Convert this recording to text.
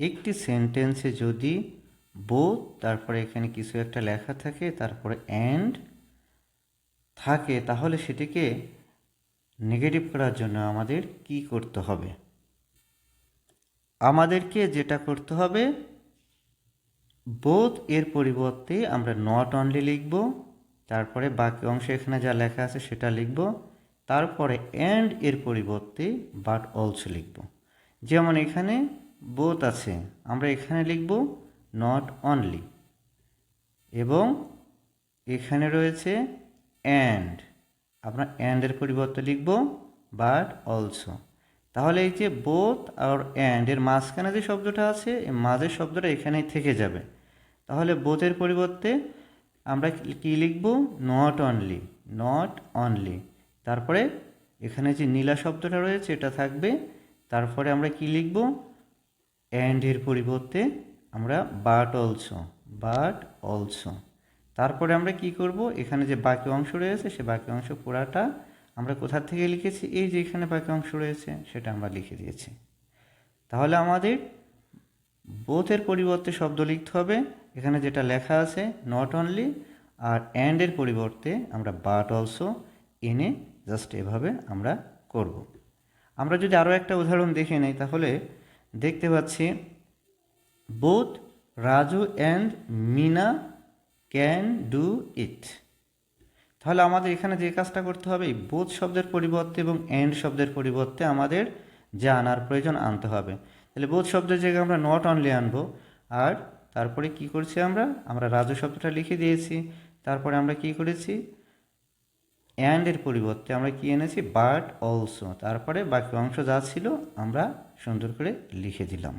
একটি সেন্টেন্সে যদি বোথ তারপরে এখানে কিছু একটা লেখা থাকে তারপরে অ্যান্ড থাকে, তাহলে সেটিকে নেগেটিভ করার জন্য আমাদের কি করতে হবে? আমাদেরকে যেটা করতে হবে, বোথ এর পরিবর্তে আমরা নট অনলি লিখব, তারপরে বাকি অংশে এখানে যা লেখা আছে সেটা লিখব, তারপরে অ্যান্ড এর পরিবর্তে বাট অলসো লিখব। যেমন এখানে বোথ আছে, আমরা এখানে লিখব নট অনলি, এবং এখানে রয়েছে অ্যান্ড, আমরা অ্যান্ডের পরিবর্তে লিখব বাট অলসো। তাহলে এই যে বোথ আর অ্যান্ড এর মাঝখানে যে শব্দটা আছে, এই মাঝের শব্দটা এখানেই থেকে যাবে। তাহলে বোথের পরিবর্তে আমরা কি লিখব? Not only, not only. তারপরে এখানে যে নীলা শব্দটা রয়েছে এটা থাকবে। তারপরে আমরা কি লিখব? অ্যান্ড এর পরিবর্তে আমরা বাট অলসো, বাট অলসো। তারপরে আমরা কি করব? এখানে যে বাকি অংশ রয়েছে সে বাকি অংশ পুরাটা আমরা কোথা থেকে লিখেছি, এই যে এখানে বাকি অংশ রয়েছে সেটা আমরা লিখে দিয়েছি। তাহলে আমাদের বোথের পরিবর্তে শব্দ লিখতে হবে এখানে যেটা লেখা আছে নট অনলি, আর অ্যান্ডের পরিবর্তে আমরা বাট অলসো এনে জাস্ট এভাবে আমরা করব। আমরা যদি আরও একটা উদাহরণ দেখে নেই তাহলে দেখতে পাচ্ছি both Raju and Meena can do it. তাহলে আমাদের এখানে যে কাজটা করতে হবে, এই বোথ শব্দের পরিবর্তে এবং অ্যান্ড শব্দের পরিবর্তে আমাদের যা আনার প্রয়োজন আনতে হবে। তাহলে বোথ শব্দের জায়গায় আমরা নট অনলি আনবো, আর তারপরে কি করছি আমরা রাজু শব্দটা লিখে দিয়েছি। তারপরে আমরা কি করেছি? অ্যান্ডের পরিবর্তে আমরা কি এনেছি? But also. তারপরে বাকি অংশ যা ছিল আমরা সুন্দর করে লিখে দিলাম।